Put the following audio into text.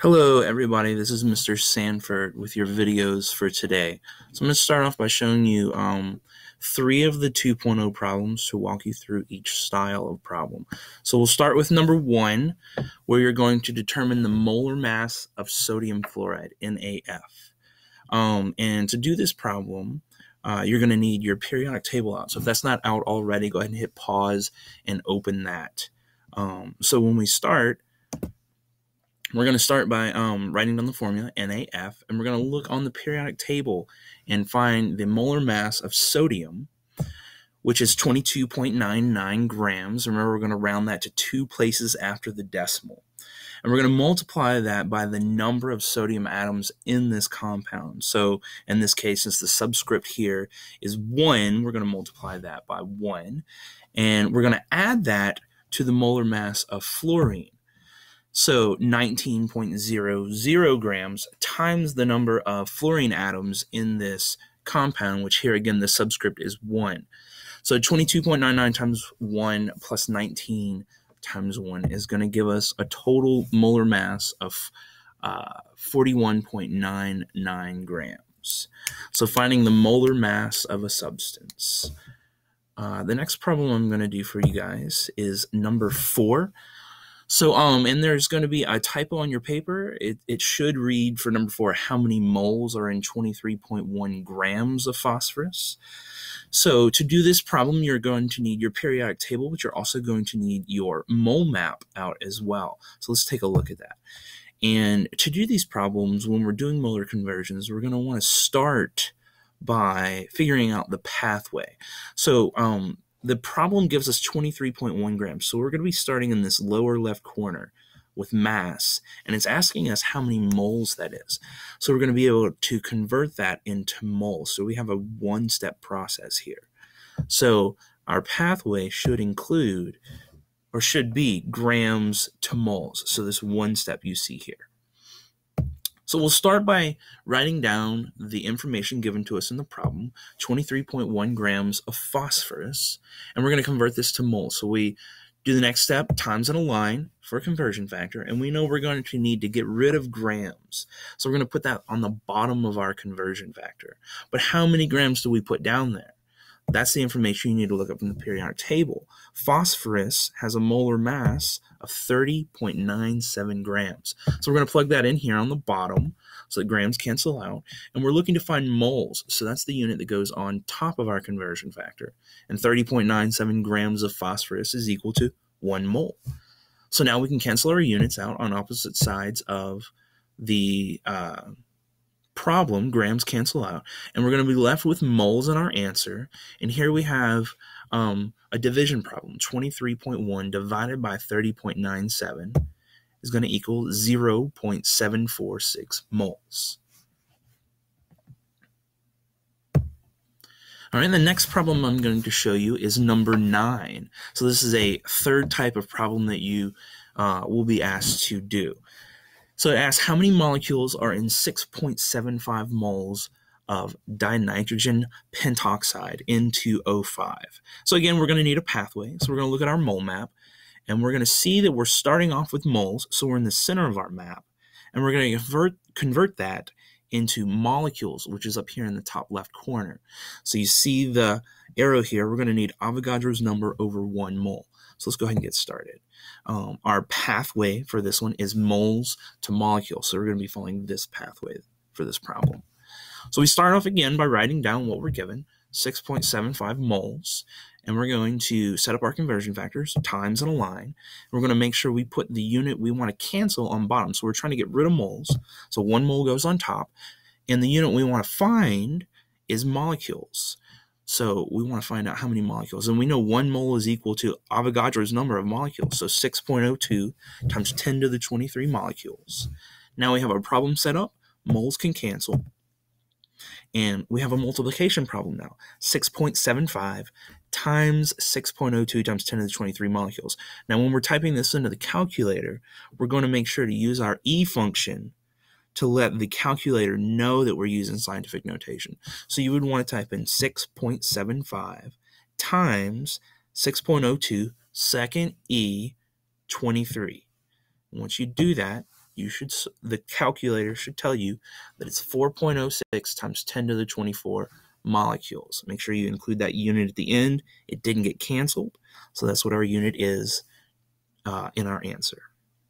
Hello everybody, this is Mr. Sanford with your videos for today. So I'm going to start off by showing you three of the 2.0 problems to walk you through each style of problem. So we'll start with number 1, where you're going to determine the molar mass of sodium fluoride, NaF. And to do this problem, you're going to need your periodic table out. So if that's not out already, go ahead and hit pause and open that. So when we start, we're going to start by writing down the formula, NaF, and we're going to look on the periodic table and find the molar mass of sodium, which is 22.99 grams. Remember, we're going to round that to 2 places after the decimal. And we're going to multiply that by the number of sodium atoms in this compound. So in this case, since the subscript here is 1, we're going to multiply that by 1. And we're going to add that to the molar mass of fluorine. So 19.00 grams times the number of fluorine atoms in this compound, which here again the subscript is 1. So 22.99 times 1 plus 19 times 1 is going to give us a total molar mass of 41.99 grams. So finding the molar mass of a substance. The next problem I'm going to do for you guys is number 4. So, and there's going to be a typo on your paper. It should read for number 4, how many moles are in 23.1 grams of phosphorus. So to do this problem, you're going to need your periodic table, but you're also going to need your mole map out as well. So let's take a look at that. And to do these problems, when we're doing molar conversions, we're going to want to start by figuring out the pathway. So, the problem gives us 23.1 grams, so we're going to be starting in this lower left corner with mass, and it's asking us how many moles that is. So we're going to be able to convert that into moles. So we have a one-step process here. So our pathway should include, or should be, grams to moles. So this one step you see here. So we'll start by writing down the information given to us in the problem, 23.1 grams of phosphorus, and we're going to convert this to moles. So we do the next step, times in a line for a conversion factor, and we know we're going to need to get rid of grams. So we're going to put that on the bottom of our conversion factor. But how many grams do we put down there? That's the information you need to look up in the periodic table. Phosphorus has a molar mass of 30.97 grams. So we're going to plug that in here on the bottom so that grams cancel out. And we're looking to find moles. So that's the unit that goes on top of our conversion factor. And 30.97 grams of phosphorus is equal to 1 mole. So now we can cancel our units out on opposite sides of the problem. Grams cancel out, and we're going to be left with moles in our answer. And here we have a division problem. 23.1 divided by 30.97 is going to equal 0.746 moles. All right, the next problem I'm going to show you is number 9. So this is a third type of problem that you will be asked to do. So it asks how many molecules are in 6.75 moles of dinitrogen pentoxide, N2O5. So again, we're going to need a pathway. So we're going to look at our mole map, and we're going to see that we're starting off with moles. So we're in the center of our map, and we're going to convert that into molecules, which is up here in the top left corner. So you see the arrow here. We're going to need Avogadro's number over 1 mole. So let's go ahead and get started. Our pathway for this one is moles to molecules. So we're going to be following this pathway for this problem. So we start off again by writing down what we're given, 6.75 moles. And we're going to set up our conversion factors, times in a line. We're going to make sure we put the unit we want to cancel on bottom. So we're trying to get rid of moles. So 1 mole goes on top. And the unit we want to find is molecules. So we want to find out how many molecules. And we know 1 mole is equal to Avogadro's number of molecules. So 6.02 times 10 to the 23 molecules. Now we have our problem set up. Moles can cancel. And we have a multiplication problem now. 6.75 times 6.02 times 10 to the 23 molecules. Now when we're typing this into the calculator, we're going to make sure to use our E function to let the calculator know that we're using scientific notation. So you would want to type in 6.75 times 6.02 second E 23. Once you do that, the calculator should tell you that it's 4.06 times 10 to the 24 molecules. Make sure you include that unit at the end. It didn't get canceled, so that's what our unit is in our answer.